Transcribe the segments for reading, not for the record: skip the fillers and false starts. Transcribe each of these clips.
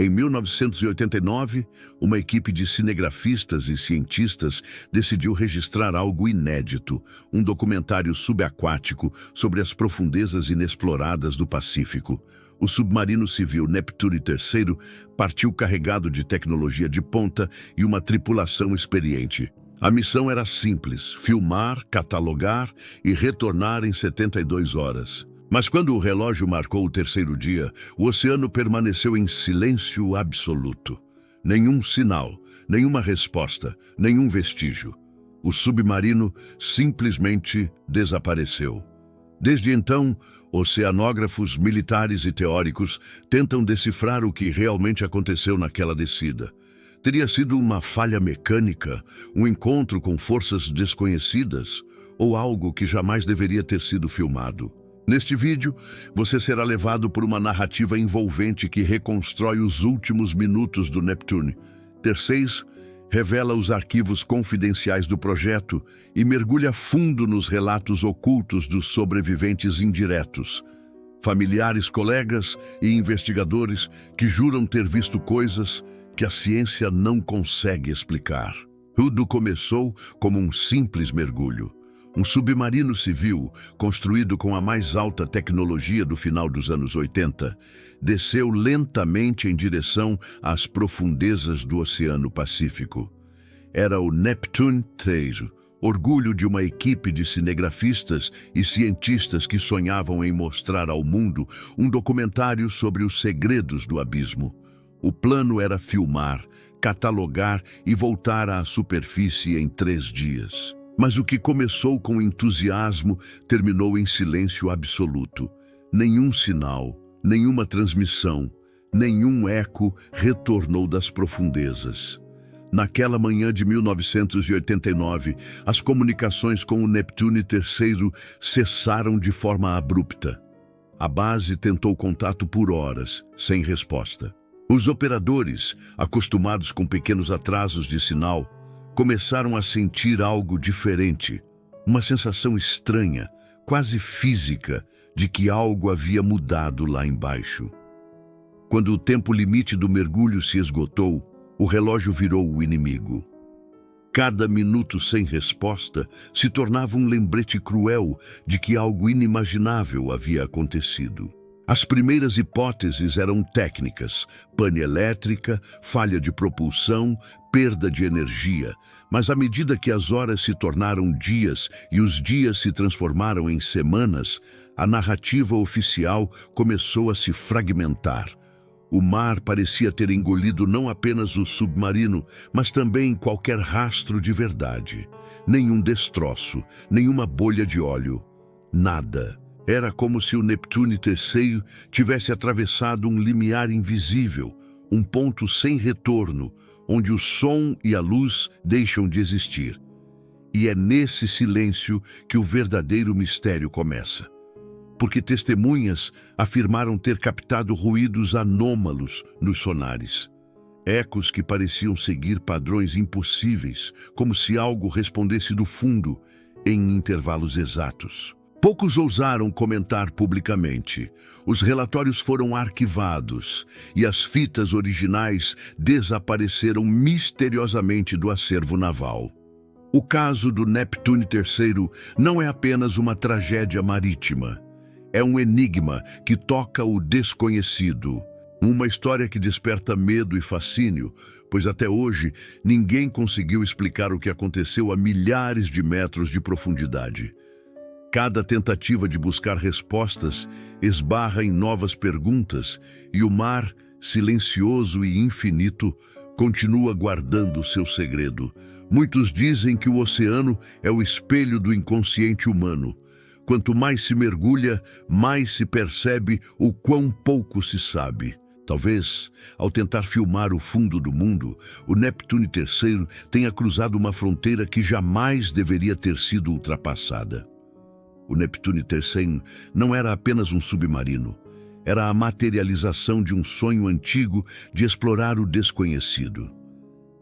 Em 1989, uma equipe de cinegrafistas e cientistas decidiu registrar algo inédito, um documentário subaquático sobre as profundezas inexploradas do Pacífico. O submarino civil Neptune III partiu carregado de tecnologia de ponta e uma tripulação experiente. A missão era simples: filmar, catalogar e retornar em 72 horas. Mas quando o relógio marcou o terceiro dia, o oceano permaneceu em silêncio absoluto. Nenhum sinal, nenhuma resposta, nenhum vestígio. O submarino simplesmente desapareceu. Desde então, oceanógrafos, militares e teóricos tentam decifrar o que realmente aconteceu naquela descida. Teria sido uma falha mecânica, um encontro com forças desconhecidas, ou algo que jamais deveria ter sido filmado. Neste vídeo, você será levado por uma narrativa envolvente que reconstrói os últimos minutos do Neptune. III revela os arquivos confidenciais do projeto e mergulha fundo nos relatos ocultos dos sobreviventes indiretos. Familiares, colegas e investigadores que juram ter visto coisas que a ciência não consegue explicar. Tudo começou como um simples mergulho. Um submarino civil, construído com a mais alta tecnologia do final dos anos 80, desceu lentamente em direção às profundezas do Oceano Pacífico. Era o Neptune III, orgulho de uma equipe de cinegrafistas e cientistas que sonhavam em mostrar ao mundo um documentário sobre os segredos do abismo. O plano era filmar, catalogar e voltar à superfície em 3 dias. Mas o que começou com entusiasmo terminou em silêncio absoluto. Nenhum sinal, nenhuma transmissão, nenhum eco retornou das profundezas. Naquela manhã de 1989, as comunicações com o Neptune III cessaram de forma abrupta. A base tentou contato por horas, sem resposta. Os operadores, acostumados com pequenos atrasos de sinal, começaram a sentir algo diferente, uma sensação estranha, quase física, de que algo havia mudado lá embaixo. Quando o tempo limite do mergulho se esgotou, o relógio virou o inimigo. Cada minuto sem resposta se tornava um lembrete cruel de que algo inimaginável havia acontecido. As primeiras hipóteses eram técnicas: pane elétrica, falha de propulsão, perda de energia. Mas à medida que as horas se tornaram dias e os dias se transformaram em semanas, a narrativa oficial começou a se fragmentar. O mar parecia ter engolido não apenas o submarino, mas também qualquer rastro de verdade. Nenhum destroço, nenhuma bolha de óleo, nada. Era como se o Neptune III tivesse atravessado um limiar invisível, um ponto sem retorno, onde o som e a luz deixam de existir. E é nesse silêncio que o verdadeiro mistério começa. Porque testemunhas afirmaram ter captado ruídos anômalos nos sonares. Ecos que pareciam seguir padrões impossíveis, como se algo respondesse do fundo, em intervalos exatos. Poucos ousaram comentar publicamente. Os relatórios foram arquivados e as fitas originais desapareceram misteriosamente do acervo naval. O caso do Neptune III não é apenas uma tragédia marítima. É um enigma que toca o desconhecido. Uma história que desperta medo e fascínio, pois até hoje ninguém conseguiu explicar o que aconteceu a milhares de metros de profundidade. Cada tentativa de buscar respostas esbarra em novas perguntas e o mar, silencioso e infinito, continua guardando seu segredo. Muitos dizem que o oceano é o espelho do inconsciente humano. Quanto mais se mergulha, mais se percebe o quão pouco se sabe. Talvez, ao tentar filmar o fundo do mundo, o Neptune III tenha cruzado uma fronteira que jamais deveria ter sido ultrapassada. O Neptune III não era apenas um submarino. Era a materialização de um sonho antigo de explorar o desconhecido.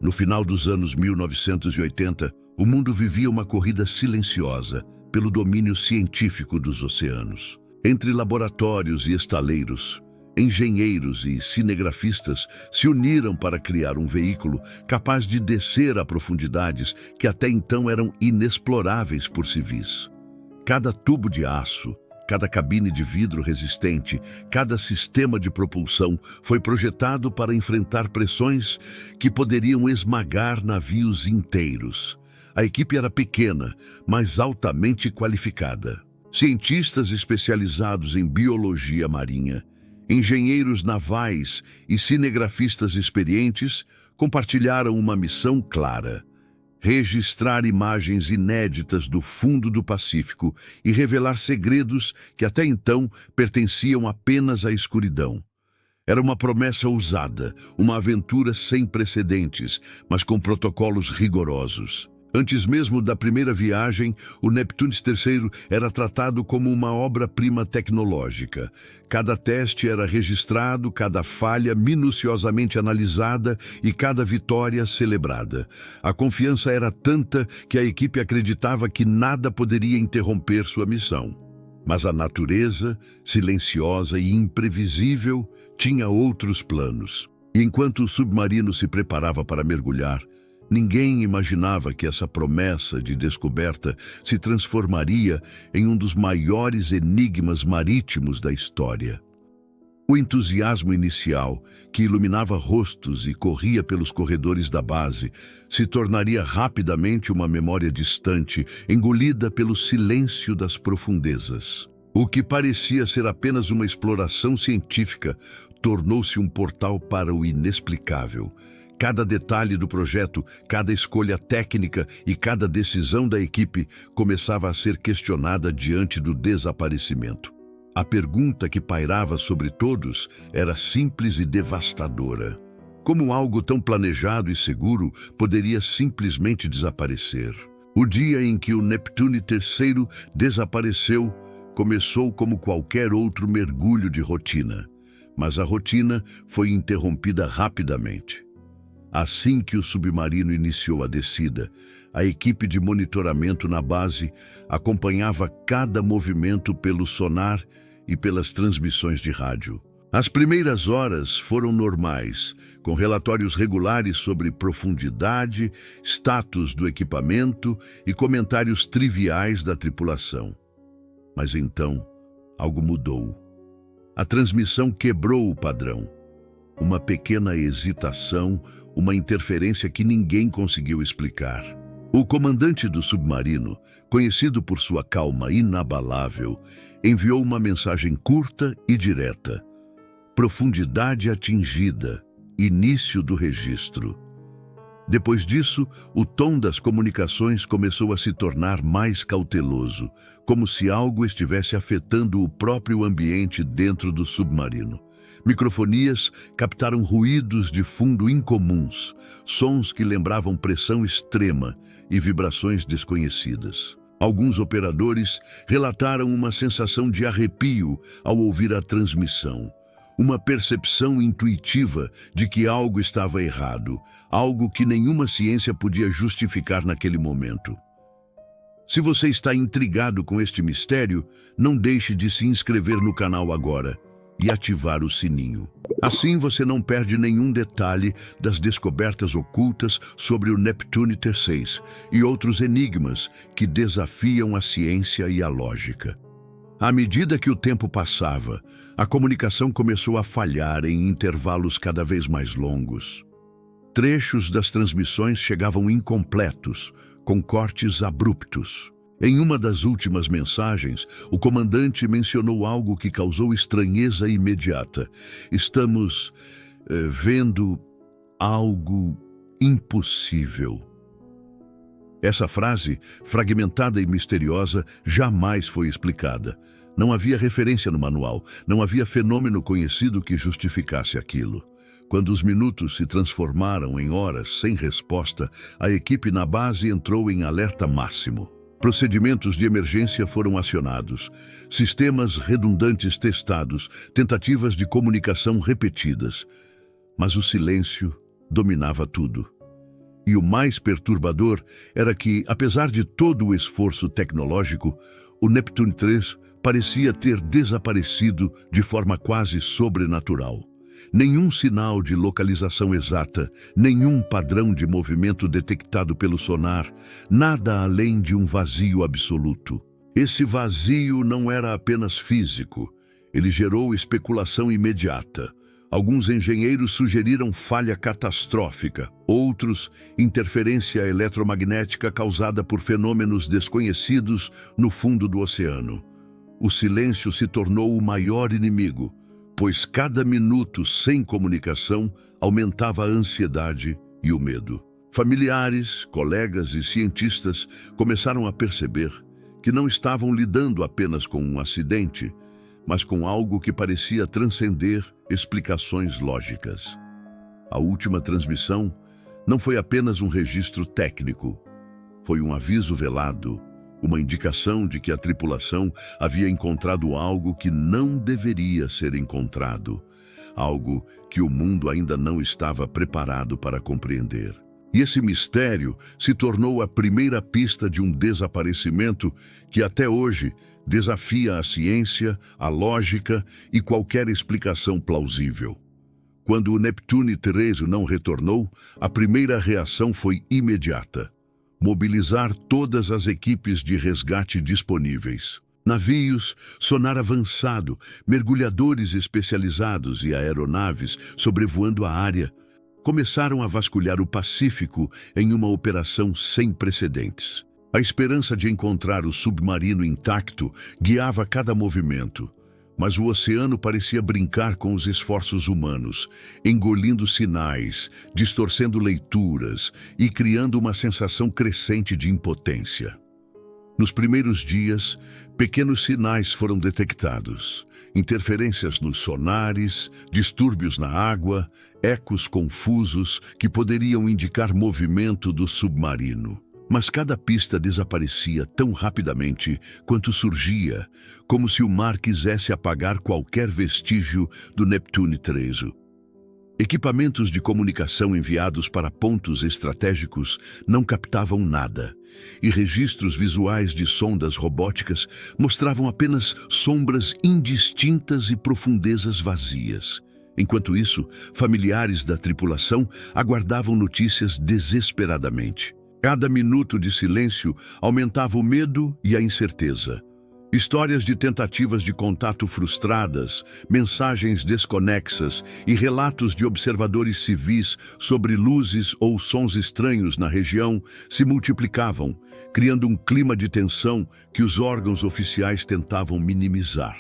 No final dos anos 1980, o mundo vivia uma corrida silenciosa pelo domínio científico dos oceanos. Entre laboratórios e estaleiros, Engenheiros e cinegrafistas se uniram para criar um veículo capaz de descer a profundidades que até então eram inexploráveis por civis. Cada tubo de aço, cada cabine de vidro resistente, cada sistema de propulsão foi projetado para enfrentar pressões que poderiam esmagar navios inteiros. A equipe era pequena, mas altamente qualificada. Cientistas especializados em biologia marinha, engenheiros navais e cinegrafistas experientes compartilharam uma missão clara: registrar imagens inéditas do fundo do Pacífico e revelar segredos que até então pertenciam apenas à escuridão. Era uma promessa ousada, uma aventura sem precedentes, mas com protocolos rigorosos. Antes mesmo da primeira viagem, o Neptunes III era tratado como uma obra-prima tecnológica. Cada teste era registrado, cada falha minuciosamente analisada e cada vitória celebrada. A confiança era tanta que a equipe acreditava que nada poderia interromper sua missão. Mas a natureza, silenciosa e imprevisível, tinha outros planos. E enquanto o submarino se preparava para mergulhar, ninguém imaginava que essa promessa de descoberta se transformaria em um dos maiores enigmas marítimos da história. O entusiasmo inicial, que iluminava rostos e corria pelos corredores da base, se tornaria rapidamente uma memória distante, engolida pelo silêncio das profundezas. O que parecia ser apenas uma exploração científica tornou-se um portal para o inexplicável. Cada detalhe do projeto, cada escolha técnica e cada decisão da equipe começava a ser questionada diante do desaparecimento. A pergunta que pairava sobre todos era simples e devastadora: como algo tão planejado e seguro poderia simplesmente desaparecer? O dia em que o Neptune III desapareceu começou como qualquer outro mergulho de rotina, mas a rotina foi interrompida rapidamente. Assim que o submarino iniciou a descida, a equipe de monitoramento na base acompanhava cada movimento pelo sonar e pelas transmissões de rádio. As primeiras horas foram normais, com relatórios regulares sobre profundidade, status do equipamento e comentários triviais da tripulação. Mas então, algo mudou. A transmissão quebrou o padrão. Uma pequena hesitação, uma interferência que ninguém conseguiu explicar. O comandante do submarino, conhecido por sua calma inabalável, enviou uma mensagem curta e direta: profundidade atingida, início do registro. Depois disso, o tom das comunicações começou a se tornar mais cauteloso, como se algo estivesse afetando o próprio ambiente dentro do submarino. Microfonias captaram ruídos de fundo incomuns, sons que lembravam pressão extrema e vibrações desconhecidas. Alguns operadores relataram uma sensação de arrepio ao ouvir a transmissão, uma percepção intuitiva de que algo estava errado, algo que nenhuma ciência podia justificar naquele momento. Se você está intrigado com este mistério, não deixe de se inscrever no canal agora e ativar o sininho. Assim você não perde nenhum detalhe das descobertas ocultas sobre o Neptune III e outros enigmas que desafiam a ciência e a lógica. À medida que o tempo passava, a comunicação começou a falhar em intervalos cada vez mais longos. Trechos das transmissões chegavam incompletos, com cortes abruptos. Em uma das últimas mensagens, o comandante mencionou algo que causou estranheza imediata. Estamos vendo algo impossível. Essa frase, fragmentada e misteriosa, jamais foi explicada. Não havia referência no manual, não havia fenômeno conhecido que justificasse aquilo. Quando os minutos se transformaram em horas sem resposta, a equipe na base entrou em alerta máximo. Procedimentos de emergência foram acionados, sistemas redundantes testados, tentativas de comunicação repetidas. Mas o silêncio dominava tudo. E o mais perturbador era que, apesar de todo o esforço tecnológico, o Neptune 3 parecia ter desaparecido de forma quase sobrenatural. Nenhum sinal de localização exata, nenhum padrão de movimento detectado pelo sonar, nada além de um vazio absoluto. Esse vazio não era apenas físico, ele gerou especulação imediata. Alguns engenheiros sugeriram falha catastrófica, outros, interferência eletromagnética causada por fenômenos desconhecidos no fundo do oceano. O silêncio se tornou o maior inimigo, pois cada minuto sem comunicação aumentava a ansiedade e o medo. Familiares, colegas e cientistas começaram a perceber que não estavam lidando apenas com um acidente, mas com algo que parecia transcender explicações lógicas. A última transmissão não foi apenas um registro técnico, foi um aviso velado, uma indicação de que a tripulação havia encontrado algo que não deveria ser encontrado, algo que o mundo ainda não estava preparado para compreender. E esse mistério se tornou a primeira pista de um desaparecimento que até hoje desafia a ciência, a lógica e qualquer explicação plausível. Quando o Neptune 3 não retornou, a primeira reação foi imediata: mobilizar todas as equipes de resgate disponíveis. Navios, sonar avançado, mergulhadores especializados e aeronaves sobrevoando a área começaram a vasculhar o Pacífico em uma operação sem precedentes. A esperança de encontrar o submarino intacto guiava cada movimento, mas o oceano parecia brincar com os esforços humanos, engolindo sinais, distorcendo leituras e criando uma sensação crescente de impotência. Nos primeiros dias, pequenos sinais foram detectados: interferências nos sonares, distúrbios na água, ecos confusos que poderiam indicar movimento do submarino. Mas cada pista desaparecia tão rapidamente quanto surgia, como se o mar quisesse apagar qualquer vestígio do Neptune 3. Equipamentos de comunicação enviados para pontos estratégicos não captavam nada, e registros visuais de sondas robóticas mostravam apenas sombras indistintas e profundezas vazias. Enquanto isso, familiares da tripulação aguardavam notícias desesperadamente. Cada minuto de silêncio aumentava o medo e a incerteza. Histórias de tentativas de contato frustradas, mensagens desconexas e relatos de observadores civis sobre luzes ou sons estranhos na região se multiplicavam, criando um clima de tensão que os órgãos oficiais tentavam minimizar.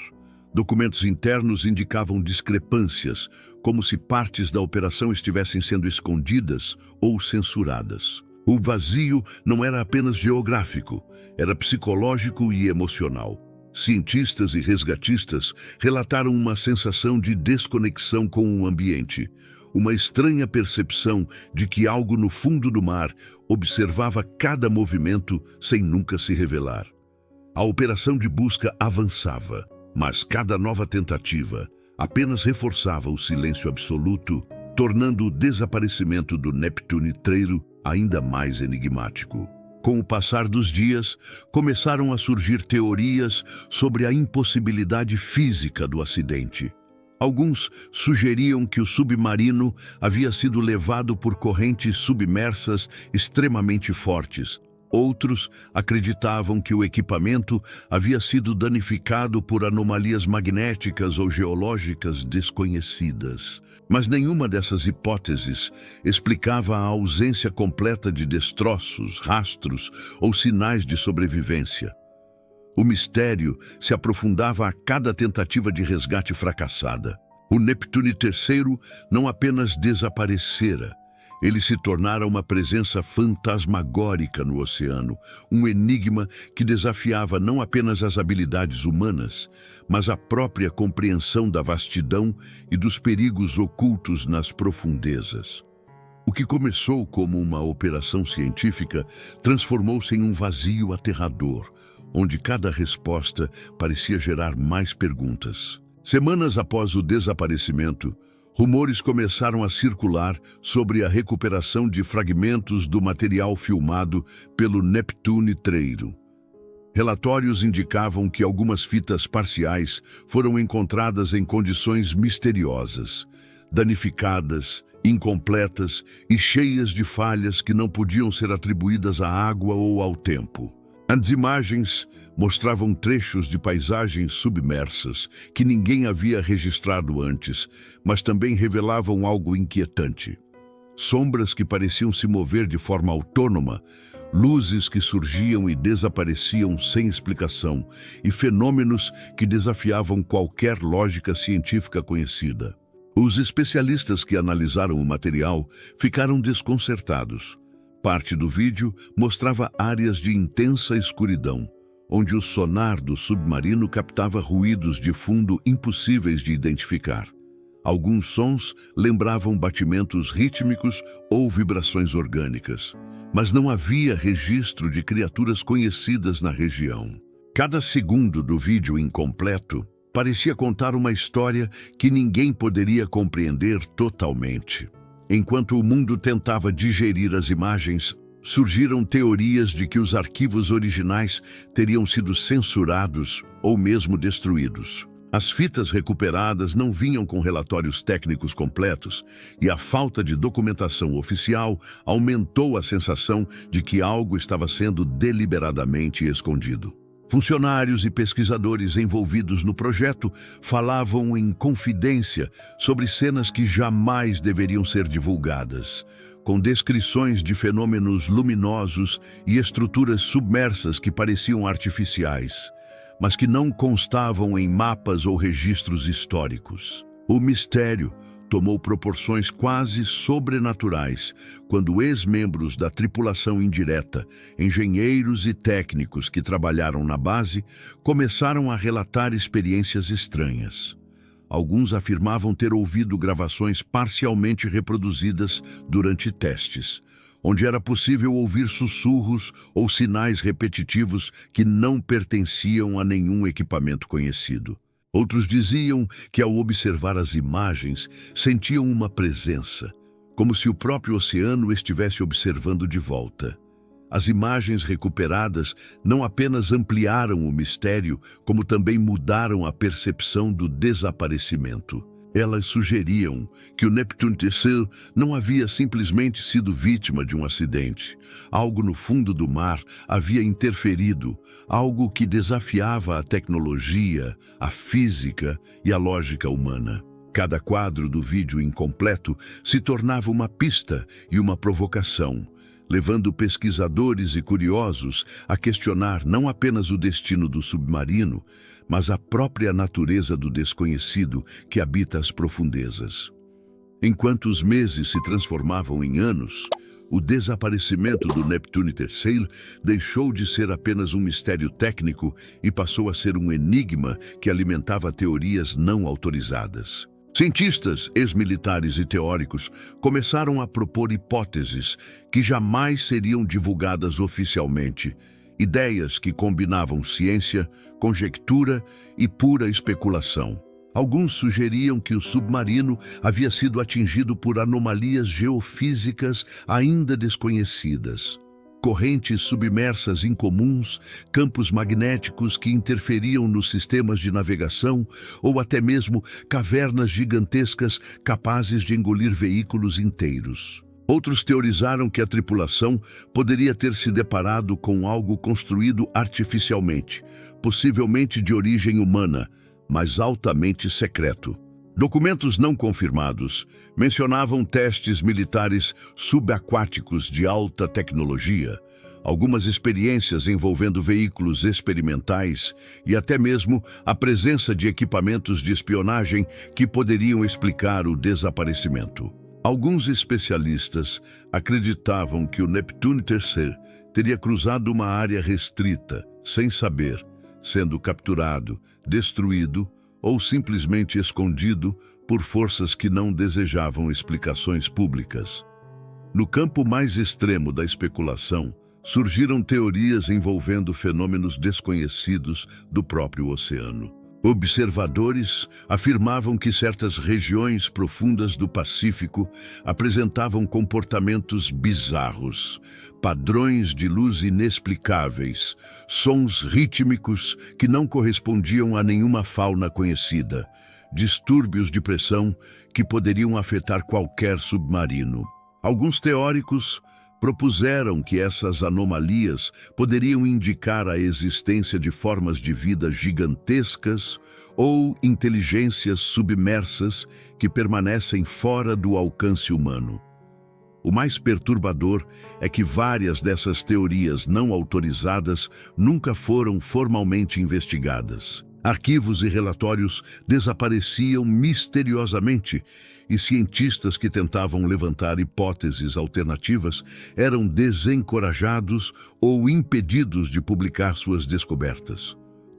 Documentos internos indicavam discrepâncias, como se partes da operação estivessem sendo escondidas ou censuradas. O vazio não era apenas geográfico, era psicológico e emocional. Cientistas e resgatistas relataram uma sensação de desconexão com o ambiente, uma estranha percepção de que algo no fundo do mar observava cada movimento sem nunca se revelar. A operação de busca avançava, mas cada nova tentativa apenas reforçava o silêncio absoluto, tornando o desaparecimento do Neptune 3 ainda mais enigmático. Com o passar dos dias, começaram a surgir teorias sobre a impossibilidade física do acidente. Alguns sugeriam que o submarino havia sido levado por correntes submersas extremamente fortes. Outros acreditavam que o equipamento havia sido danificado por anomalias magnéticas ou geológicas desconhecidas. Mas nenhuma dessas hipóteses explicava a ausência completa de destroços, rastros ou sinais de sobrevivência. O mistério se aprofundava a cada tentativa de resgate fracassada. O Neptune 3 não apenas desaparecera, ele se tornara uma presença fantasmagórica no oceano, um enigma que desafiava não apenas as habilidades humanas, mas a própria compreensão da vastidão e dos perigos ocultos nas profundezas. O que começou como uma operação científica transformou-se em um vazio aterrador, onde cada resposta parecia gerar mais perguntas. Semanas após o desaparecimento, rumores começaram a circular sobre a recuperação de fragmentos do material filmado pelo Neptune 3. Relatórios indicavam que algumas fitas parciais foram encontradas em condições misteriosas, danificadas, incompletas e cheias de falhas que não podiam ser atribuídas à água ou ao tempo. As imagens mostravam trechos de paisagens submersas que ninguém havia registrado antes, mas também revelavam algo inquietante. Sombras que pareciam se mover de forma autônoma, luzes que surgiam e desapareciam sem explicação, e fenômenos que desafiavam qualquer lógica científica conhecida. Os especialistas que analisaram o material ficaram desconcertados. Parte do vídeo mostrava áreas de intensa escuridão, onde o sonar do submarino captava ruídos de fundo impossíveis de identificar. Alguns sons lembravam batimentos rítmicos ou vibrações orgânicas, mas não havia registro de criaturas conhecidas na região. Cada segundo do vídeo incompleto parecia contar uma história que ninguém poderia compreender totalmente. Enquanto o mundo tentava digerir as imagens, surgiram teorias de que os arquivos originais teriam sido censurados ou mesmo destruídos. As fitas recuperadas não vinham com relatórios técnicos completos e a falta de documentação oficial aumentou a sensação de que algo estava sendo deliberadamente escondido. Funcionários e pesquisadores envolvidos no projeto falavam em confidência sobre cenas que jamais deveriam ser divulgadas, com descrições de fenômenos luminosos e estruturas submersas que pareciam artificiais, mas que não constavam em mapas ou registros históricos. O mistério tomou proporções quase sobrenaturais quando ex-membros da tripulação indireta, engenheiros e técnicos que trabalharam na base, começaram a relatar experiências estranhas. Alguns afirmavam ter ouvido gravações parcialmente reproduzidas durante testes, onde era possível ouvir sussurros ou sinais repetitivos que não pertenciam a nenhum equipamento conhecido. Outros diziam que, ao observar as imagens, sentiam uma presença, como se o próprio oceano estivesse observando de volta. As imagens recuperadas não apenas ampliaram o mistério, como também mudaram a percepção do desaparecimento. Elas sugeriam que o Neptune III não havia simplesmente sido vítima de um acidente. Algo no fundo do mar havia interferido, algo que desafiava a tecnologia, a física e a lógica humana. Cada quadro do vídeo incompleto se tornava uma pista e uma provocação, levando pesquisadores e curiosos a questionar não apenas o destino do submarino, mas a própria natureza do desconhecido que habita as profundezas. Enquanto os meses se transformavam em anos, o desaparecimento do Neptune III deixou de ser apenas um mistério técnico e passou a ser um enigma que alimentava teorias não autorizadas. Cientistas, ex-militares e teóricos começaram a propor hipóteses que jamais seriam divulgadas oficialmente, ideias que combinavam ciência, conjectura e pura especulação. Alguns sugeriam que o submarino havia sido atingido por anomalias geofísicas ainda desconhecidas. Correntes submersas incomuns, campos magnéticos que interferiam nos sistemas de navegação ou até mesmo cavernas gigantescas capazes de engolir veículos inteiros. Outros teorizaram que a tripulação poderia ter se deparado com algo construído artificialmente, possivelmente de origem humana, mas altamente secreto. Documentos não confirmados mencionavam testes militares subaquáticos de alta tecnologia, algumas experiências envolvendo veículos experimentais e até mesmo a presença de equipamentos de espionagem que poderiam explicar o desaparecimento. Alguns especialistas acreditavam que o Neptune III teria cruzado uma área restrita, sem saber, sendo capturado, destruído ou simplesmente escondido por forças que não desejavam explicações públicas. No campo mais extremo da especulação, surgiram teorias envolvendo fenômenos desconhecidos do próprio oceano. Observadores afirmavam que certas regiões profundas do Pacífico apresentavam comportamentos bizarros, padrões de luz inexplicáveis, sons rítmicos que não correspondiam a nenhuma fauna conhecida, distúrbios de pressão que poderiam afetar qualquer submarino. Alguns teóricos propuseram que essas anomalias poderiam indicar a existência de formas de vida gigantescas ou inteligências submersas que permanecem fora do alcance humano. O mais perturbador é que várias dessas teorias não autorizadas nunca foram formalmente investigadas. Arquivos e relatórios desapareciam misteriosamente e cientistas que tentavam levantar hipóteses alternativas eram desencorajados ou impedidos de publicar suas descobertas.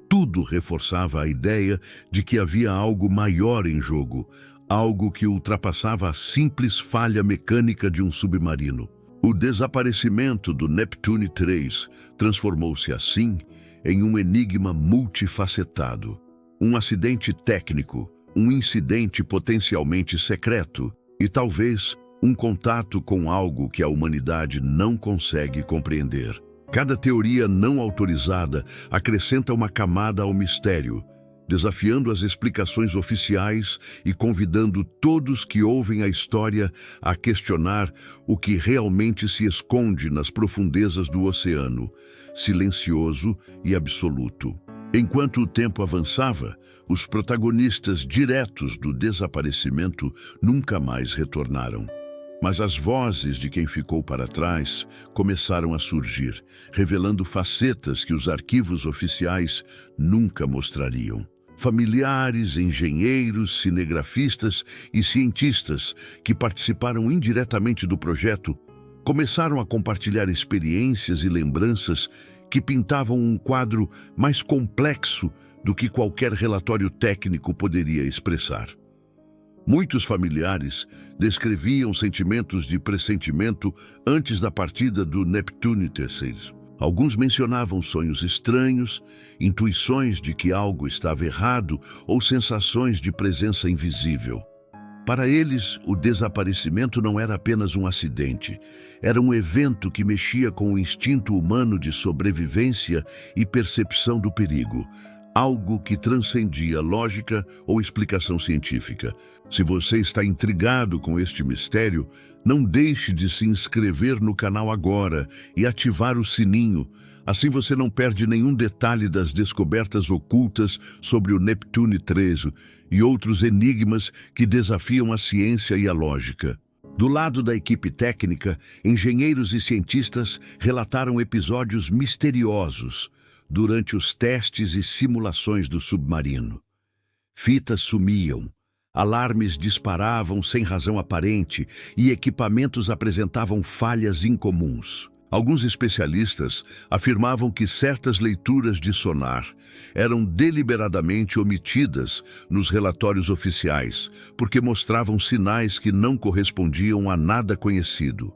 Tudo reforçava a ideia de que havia algo maior em jogo, algo que ultrapassava a simples falha mecânica de um submarino. O desaparecimento do Neptune 3 transformou-se assim em um enigma multifacetado. Um acidente técnico, um incidente potencialmente secreto e talvez um contato com algo que a humanidade não consegue compreender. Cada teoria não autorizada acrescenta uma camada ao mistério, desafiando as explicações oficiais e convidando todos que ouvem a história a questionar o que realmente se esconde nas profundezas do oceano, silencioso e absoluto. Enquanto o tempo avançava, os protagonistas diretos do desaparecimento nunca mais retornaram. Mas as vozes de quem ficou para trás começaram a surgir, revelando facetas que os arquivos oficiais nunca mostrariam. Familiares, engenheiros, cinegrafistas e cientistas que participaram indiretamente do projeto começaram a compartilhar experiências e lembranças que pintavam um quadro mais complexo do que qualquer relatório técnico poderia expressar. Muitos familiares descreviam sentimentos de pressentimento antes da partida do Neptune 3. Alguns mencionavam sonhos estranhos, intuições de que algo estava errado ou sensações de presença invisível. Para eles, o desaparecimento não era apenas um acidente, era um evento que mexia com o instinto humano de sobrevivência e percepção do perigo, algo que transcendia lógica ou explicação científica. Se você está intrigado com este mistério, não deixe de se inscrever no canal agora e ativar o sininho. Assim você não perde nenhum detalhe das descobertas ocultas sobre o Neptune 3 e outros enigmas que desafiam a ciência e a lógica. Do lado da equipe técnica, engenheiros e cientistas relataram episódios misteriosos durante os testes e simulações do submarino. Fitas sumiam, alarmes disparavam sem razão aparente e equipamentos apresentavam falhas incomuns. Alguns especialistas afirmavam que certas leituras de sonar eram deliberadamente omitidas nos relatórios oficiais, porque mostravam sinais que não correspondiam a nada conhecido.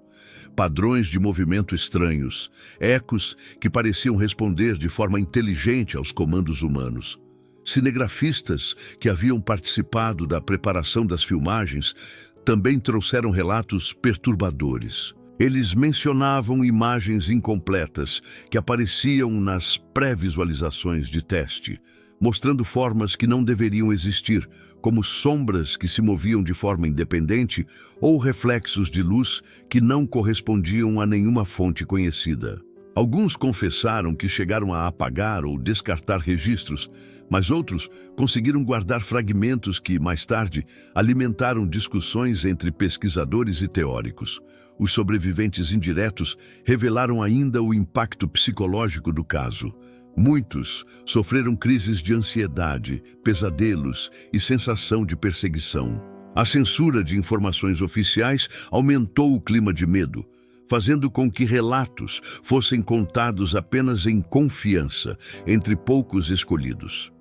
Padrões de movimento estranhos, ecos que pareciam responder de forma inteligente aos comandos humanos. Cinegrafistas que haviam participado da preparação das filmagens também trouxeram relatos perturbadores. Eles mencionavam imagens incompletas que apareciam nas pré-visualizações de teste, mostrando formas que não deveriam existir, como sombras que se moviam de forma independente ou reflexos de luz que não correspondiam a nenhuma fonte conhecida. Alguns confessaram que chegaram a apagar ou descartar registros, mas outros conseguiram guardar fragmentos que, mais tarde, alimentaram discussões entre pesquisadores e teóricos. Os sobreviventes indiretos revelaram ainda o impacto psicológico do caso. Muitos sofreram crises de ansiedade, pesadelos e sensação de perseguição. A censura de informações oficiais aumentou o clima de medo, fazendo com que relatos fossem contados apenas em confiança entre poucos escolhidos.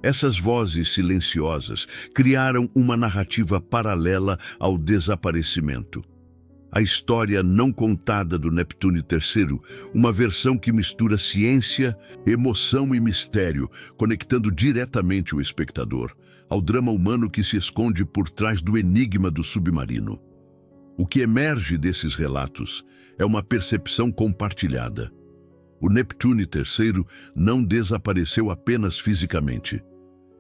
Essas vozes silenciosas criaram uma narrativa paralela ao desaparecimento. A história não contada do Neptune III, uma versão que mistura ciência, emoção e mistério, conectando diretamente o espectador ao drama humano que se esconde por trás do enigma do submarino. O que emerge desses relatos é uma percepção compartilhada. O Neptune III não desapareceu apenas fisicamente.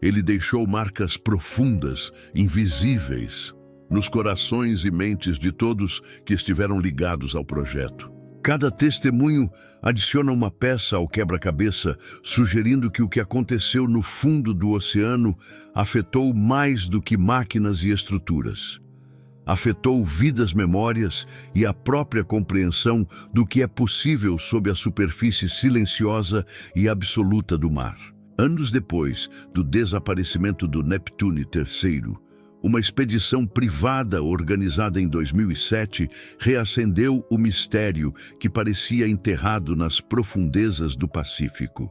Ele deixou marcas profundas, invisíveis, nos corações e mentes de todos que estiveram ligados ao projeto. Cada testemunho adiciona uma peça ao quebra-cabeça, sugerindo que o que aconteceu no fundo do oceano afetou mais do que máquinas e estruturas. Afetou vidas, memórias e a própria compreensão do que é possível sob a superfície silenciosa e absoluta do mar. Anos depois do desaparecimento do Neptune III, uma expedição privada organizada em 2007 reacendeu o mistério que parecia enterrado nas profundezas do Pacífico.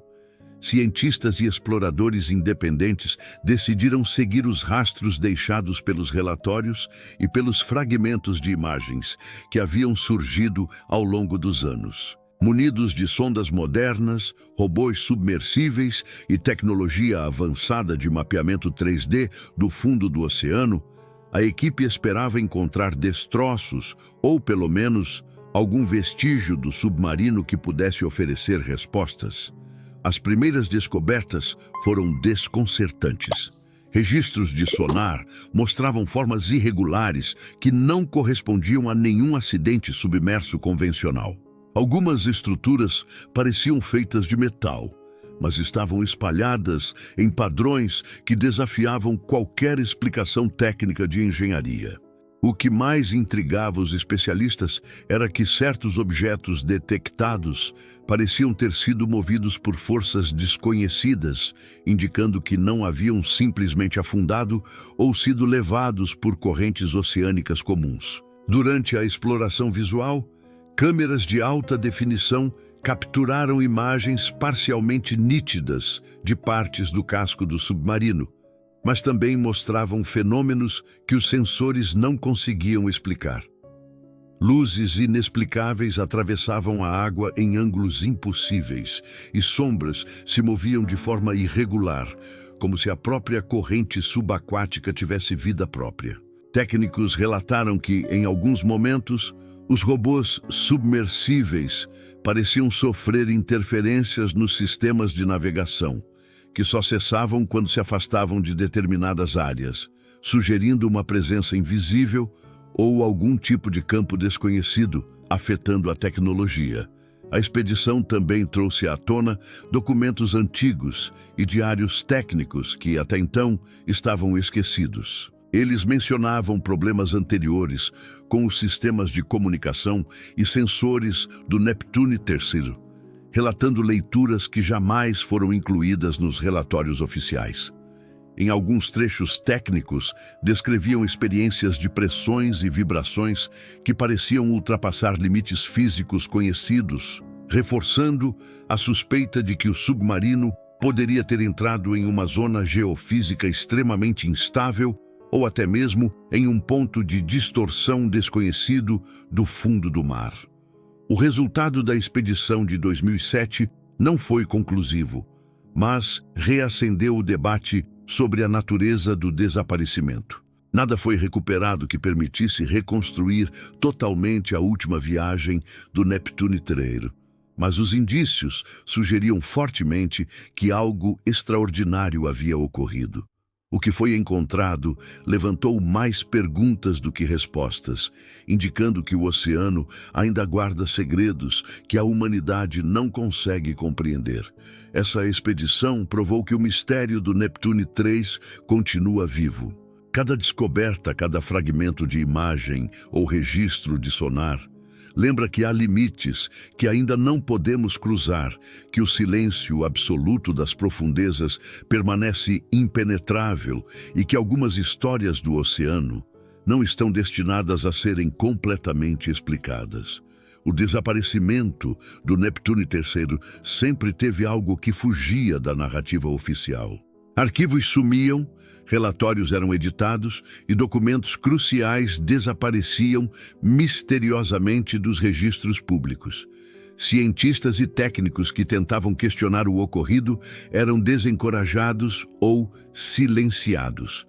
Cientistas e exploradores independentes decidiram seguir os rastros deixados pelos relatórios e pelos fragmentos de imagens que haviam surgido ao longo dos anos. Munidos de sondas modernas, robôs submersíveis e tecnologia avançada de mapeamento 3D do fundo do oceano, a equipe esperava encontrar destroços ou, pelo menos, algum vestígio do submarino que pudesse oferecer respostas. As primeiras descobertas foram desconcertantes. Registros de sonar mostravam formas irregulares que não correspondiam a nenhum acidente submerso convencional. Algumas estruturas pareciam feitas de metal, mas estavam espalhadas em padrões que desafiavam qualquer explicação técnica de engenharia. O que mais intrigava os especialistas era que certos objetos detectados pareciam ter sido movidos por forças desconhecidas, indicando que não haviam simplesmente afundado ou sido levados por correntes oceânicas comuns. Durante a exploração visual, câmeras de alta definição capturaram imagens parcialmente nítidas de partes do casco do submarino, mas também mostravam fenômenos que os sensores não conseguiam explicar. Luzes inexplicáveis atravessavam a água em ângulos impossíveis e sombras se moviam de forma irregular, como se a própria corrente subaquática tivesse vida própria. Técnicos relataram que, em alguns momentos, os robôs submersíveis pareciam sofrer interferências nos sistemas de navegação, que só cessavam quando se afastavam de determinadas áreas, sugerindo uma presença invisível ou algum tipo de campo desconhecido afetando a tecnologia. A expedição também trouxe à tona documentos antigos e diários técnicos que, até então, estavam esquecidos. Eles mencionavam problemas anteriores com os sistemas de comunicação e sensores do Neptune III, relatando leituras que jamais foram incluídas nos relatórios oficiais. Em alguns trechos técnicos, descreviam experiências de pressões e vibrações que pareciam ultrapassar limites físicos conhecidos, reforçando a suspeita de que o submarino poderia ter entrado em uma zona geofísica extremamente instável ou até mesmo em um ponto de distorção desconhecido do fundo do mar. O resultado da expedição de 2007 não foi conclusivo, mas reacendeu o debate sobre a natureza do desaparecimento. Nada foi recuperado que permitisse reconstruir totalmente a última viagem do Neptune III, mas os indícios sugeriam fortemente que algo extraordinário havia ocorrido. O que foi encontrado levantou mais perguntas do que respostas, indicando que o oceano ainda guarda segredos que a humanidade não consegue compreender. Essa expedição provou que o mistério do Neptune III continua vivo. Cada descoberta, cada fragmento de imagem ou registro de sonar lembra que há limites que ainda não podemos cruzar, que o silêncio absoluto das profundezas permanece impenetrável e que algumas histórias do oceano não estão destinadas a serem completamente explicadas. O desaparecimento do Neptune III sempre teve algo que fugia da narrativa oficial. Arquivos sumiam, relatórios eram editados e documentos cruciais desapareciam misteriosamente dos registros públicos. Cientistas e técnicos que tentavam questionar o ocorrido eram desencorajados ou silenciados.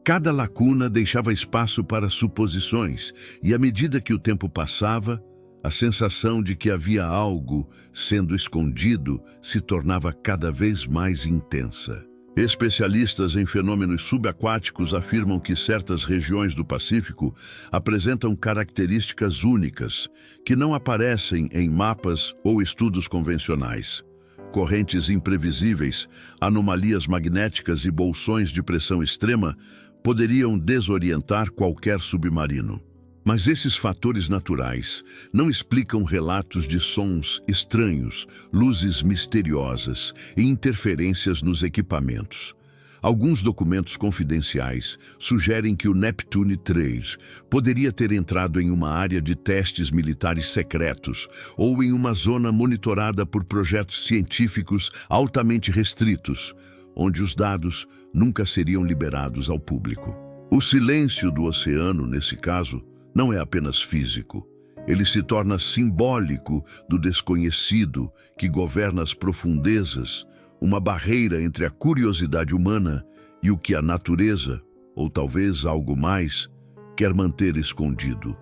Cada lacuna deixava espaço para suposições, e à medida que o tempo passava, a sensação de que havia algo sendo escondido se tornava cada vez mais intensa. Especialistas em fenômenos subaquáticos afirmam que certas regiões do Pacífico apresentam características únicas, que não aparecem em mapas ou estudos convencionais. Correntes imprevisíveis, anomalias magnéticas e bolsões de pressão extrema poderiam desorientar qualquer submarino. Mas esses fatores naturais não explicam relatos de sons estranhos, luzes misteriosas e interferências nos equipamentos. Alguns documentos confidenciais sugerem que o Neptune 3 poderia ter entrado em uma área de testes militares secretos ou em uma zona monitorada por projetos científicos altamente restritos, onde os dados nunca seriam liberados ao público. O silêncio do oceano, nesse caso, não é apenas físico. Ele se torna simbólico do desconhecido que governa as profundezas, uma barreira entre a curiosidade humana e o que a natureza, ou talvez algo mais, quer manter escondido.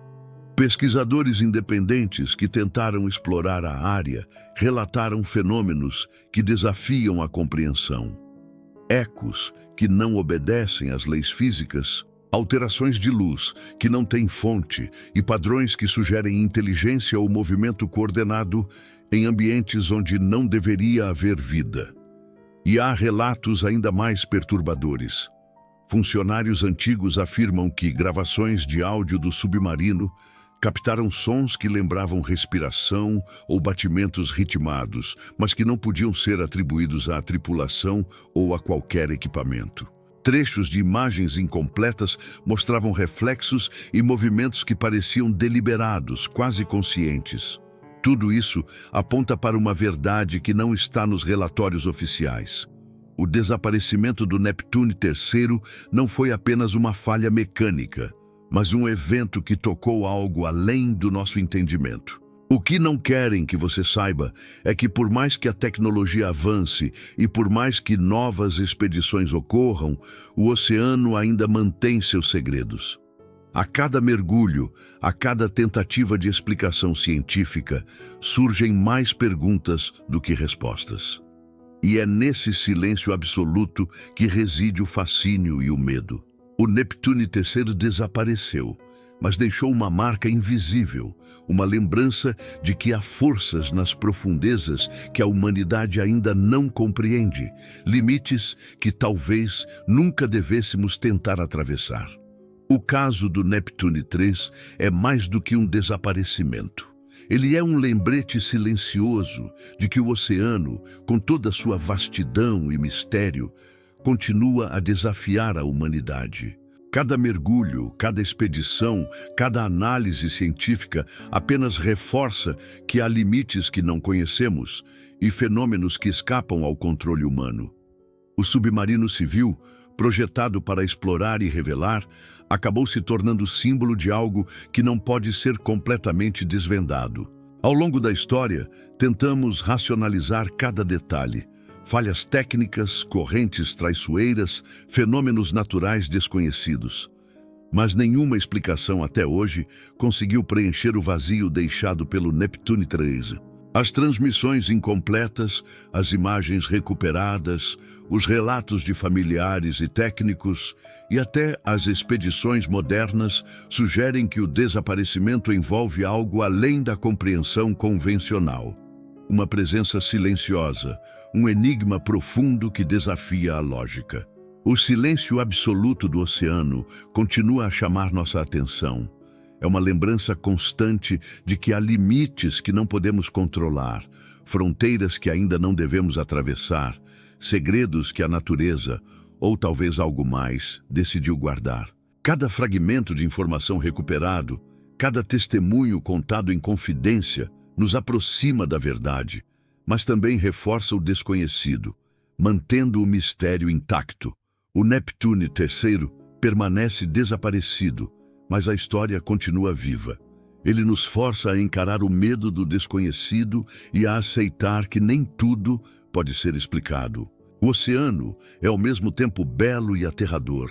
Pesquisadores independentes que tentaram explorar a área relataram fenômenos que desafiam a compreensão. Ecos que não obedecem às leis físicas, alterações de luz que não têm fonte e padrões que sugerem inteligência ou movimento coordenado em ambientes onde não deveria haver vida. E há relatos ainda mais perturbadores. Funcionários antigos afirmam que gravações de áudio do submarino captaram sons que lembravam respiração ou batimentos ritmados, mas que não podiam ser atribuídos à tripulação ou a qualquer equipamento. Trechos de imagens incompletas mostravam reflexos e movimentos que pareciam deliberados, quase conscientes. Tudo isso aponta para uma verdade que não está nos relatórios oficiais. O desaparecimento do Neptune III não foi apenas uma falha mecânica, mas um evento que tocou algo além do nosso entendimento. O que não querem que você saiba é que, por mais que a tecnologia avance e por mais que novas expedições ocorram, o oceano ainda mantém seus segredos. A cada mergulho, a cada tentativa de explicação científica, surgem mais perguntas do que respostas. E é nesse silêncio absoluto que reside o fascínio e o medo. O Neptune III desapareceu, mas deixou uma marca invisível, uma lembrança de que há forças nas profundezas que a humanidade ainda não compreende, limites que talvez nunca devêssemos tentar atravessar. O caso do Neptune III é mais do que um desaparecimento. Ele é um lembrete silencioso de que o oceano, com toda a sua vastidão e mistério, continua a desafiar a humanidade. Cada mergulho, cada expedição, cada análise científica apenas reforça que há limites que não conhecemos e fenômenos que escapam ao controle humano. O submarino civil, projetado para explorar e revelar, acabou se tornando símbolo de algo que não pode ser completamente desvendado. Ao longo da história, tentamos racionalizar cada detalhe. Falhas técnicas, correntes traiçoeiras, fenômenos naturais desconhecidos. Mas nenhuma explicação até hoje conseguiu preencher o vazio deixado pelo Neptune III. As transmissões incompletas, as imagens recuperadas, os relatos de familiares e técnicos e até as expedições modernas sugerem que o desaparecimento envolve algo além da compreensão convencional. Uma presença silenciosa, um enigma profundo que desafia a lógica. O silêncio absoluto do oceano continua a chamar nossa atenção. É uma lembrança constante de que há limites que não podemos controlar, fronteiras que ainda não devemos atravessar, segredos que a natureza, ou talvez algo mais, decidiu guardar. Cada fragmento de informação recuperado, cada testemunho contado em confidência, nos aproxima da verdade, mas também reforça o desconhecido, mantendo o mistério intacto. O Neptune III permanece desaparecido, mas a história continua viva. Ele nos força a encarar o medo do desconhecido e a aceitar que nem tudo pode ser explicado. O oceano é ao mesmo tempo belo e aterrador,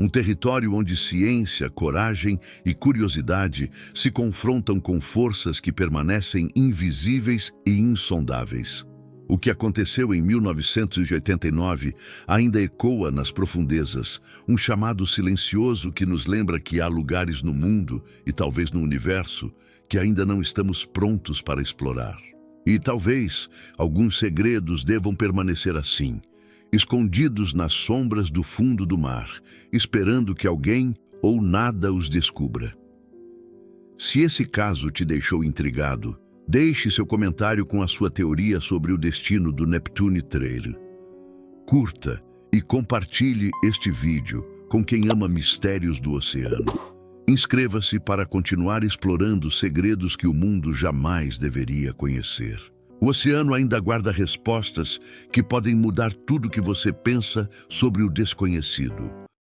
um território onde ciência, coragem e curiosidade se confrontam com forças que permanecem invisíveis e insondáveis. O que aconteceu em 1989 ainda ecoa nas profundezas, um chamado silencioso que nos lembra que há lugares no mundo, e talvez no universo, que ainda não estamos prontos para explorar. E talvez alguns segredos devam permanecer assim, escondidos nas sombras do fundo do mar, esperando que alguém ou nada os descubra. Se esse caso te deixou intrigado, deixe seu comentário com a sua teoria sobre o destino do Neptune III. Curta e compartilhe este vídeo com quem ama mistérios do oceano. Inscreva-se para continuar explorando segredos que o mundo jamais deveria conhecer. O oceano ainda guarda respostas que podem mudar tudo o que você pensa sobre o desconhecido.